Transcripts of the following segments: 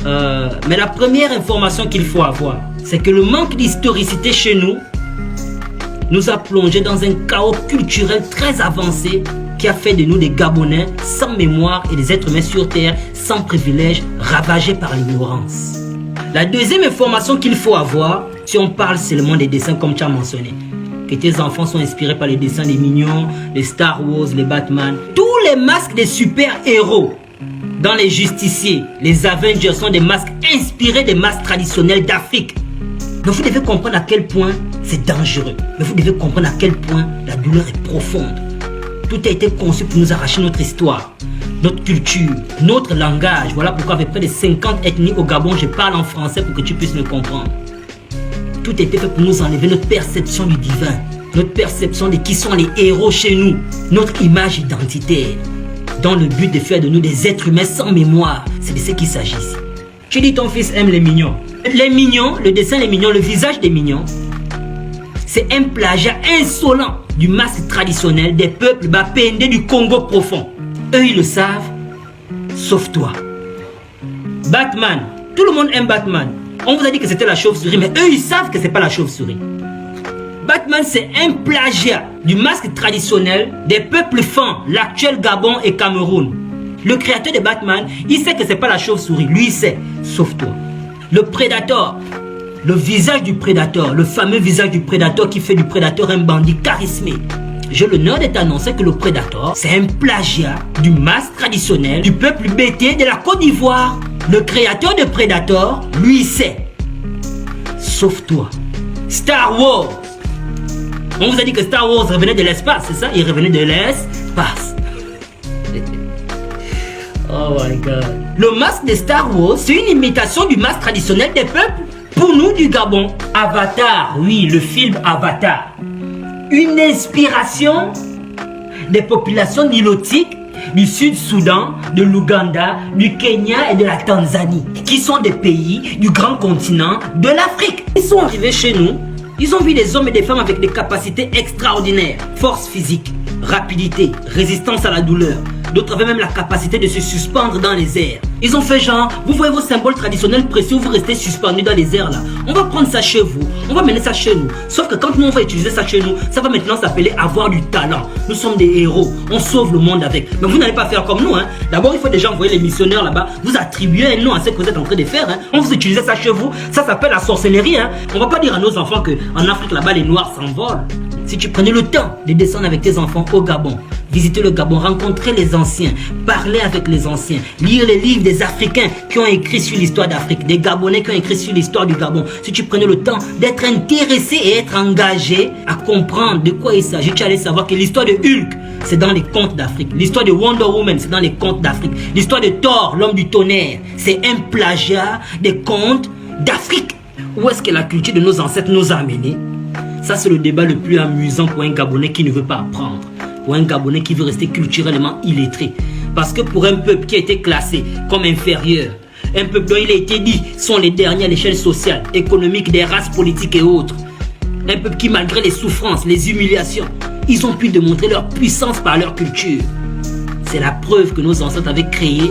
Mais la première information qu'il faut avoir, c'est que le manque d'historicité chez nous a plongé dans un chaos culturel très avancé qui a fait de nous des Gabonais sans mémoire et des êtres humains sur terre sans privilèges, ravagés par l'ignorance. La deuxième information qu'il faut avoir, si on parle seulement des dessins comme tu as mentionné, que tes enfants sont inspirés par les dessins des Mignons, les Star Wars, les Batman, tous les masques des super-héros dans les Justiciers, les Avengers sont des masques inspirés des masques traditionnels d'Afrique. Mais vous devez comprendre à quel point c'est dangereux. Mais vous devez comprendre à quel point la douleur est profonde. Tout a été conçu pour nous arracher notre histoire, notre culture, notre langage. Voilà pourquoi avec près de 50 ethnies au Gabon, je parle en français pour que tu puisses me comprendre. Tout a été fait pour nous enlever notre perception du divin, notre perception de qui sont les héros chez nous, notre image identitaire, dans le but de faire de nous des êtres humains sans mémoire. C'est de ce qu'il s'agit ici. Tu dis ton fils aime les Mignons. Les Mignons, le dessin des Mignons, le visage des Mignons, c'est un plagiat insolent du masque traditionnel des peuples bapendés du Congo profond. Eux, ils le savent, sauf toi. Batman, tout le monde aime Batman. On vous a dit que c'était la chauve-souris, mais eux, ils savent que c'est pas la chauve-souris. Batman, c'est un plagiat du masque traditionnel des peuples fans, l'actuel Gabon et Cameroun. Le créateur de Batman, il sait que c'est pas la chauve-souris. Lui, il sait, sauf toi. Le Predator, le visage du Predator, le fameux visage du Predator qui fait du Predator un bandit charismé. J'ai l'honneur de t'annoncer que le Predator, c'est un plagiat du masque traditionnel du peuple bété de la Côte d'Ivoire. Le créateur de Predator, lui, il sait. Sauf toi. Star Wars. On vous a dit que Star Wars revenait de l'espace, c'est ça? Il revenait de l'espace. Oh my God. Le masque de Star Wars, c'est une imitation du masque traditionnel des peuples. Pour nous du Gabon, Avatar, oui, le film Avatar. Une inspiration des populations nilotiques du Sud-Soudan, de l'Ouganda, du Kenya et de la Tanzanie, qui sont des pays du grand continent de l'Afrique. Ils sont arrivés chez nous, ils ont vu des hommes et des femmes avec des capacités extraordinaires, force physique, rapidité, résistance à la douleur. D'autres avaient même la capacité de se suspendre dans les airs. Ils ont fait genre, vous voyez vos symboles traditionnels précieux, vous restez suspendus dans les airs là. On va prendre ça chez vous, on va mener ça chez nous. Sauf que quand nous on va utiliser ça chez nous, ça va maintenant s'appeler avoir du talent. Nous sommes des héros, on sauve le monde avec. Mais vous n'allez pas faire comme nous, hein. D'abord il faut déjà envoyer les missionnaires là-bas, vous attribuer un nom à ce que vous êtes en train de faire, hein. On vous utilise ça chez vous, ça s'appelle la sorcellerie, hein. On va pas dire à nos enfants qu'en Afrique là-bas les noirs s'envolent. Si tu prenais le temps de descendre avec tes enfants au Gabon, visiter le Gabon, rencontrer les anciens, parler avec les anciens, lire les livres des Africains qui ont écrit sur l'histoire d'Afrique, des Gabonais qui ont écrit sur l'histoire du Gabon, si tu prenais le temps d'être intéressé et être engagé à comprendre de quoi il s'agit, tu allais savoir que l'histoire de Hulk, c'est dans les contes d'Afrique. L'histoire de Wonder Woman, c'est dans les contes d'Afrique. L'histoire de Thor, l'homme du tonnerre, c'est un plagiat des contes d'Afrique. Où est-ce que la culture de nos ancêtres nous a amenés? Ça, c'est le débat le plus amusant pour un Gabonais qui ne veut pas apprendre. Pour un Gabonais qui veut rester culturellement illettré. Parce que pour un peuple qui a été classé comme inférieur, un peuple dont il a été dit sont les derniers à l'échelle sociale, économique, des races politiques et autres, un peuple qui, malgré les souffrances, les humiliations, ils ont pu démontrer leur puissance par leur culture. C'est la preuve que nos ancêtres avaient créé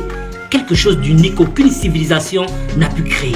quelque chose d'unique qu'aucune civilisation n'a pu créer.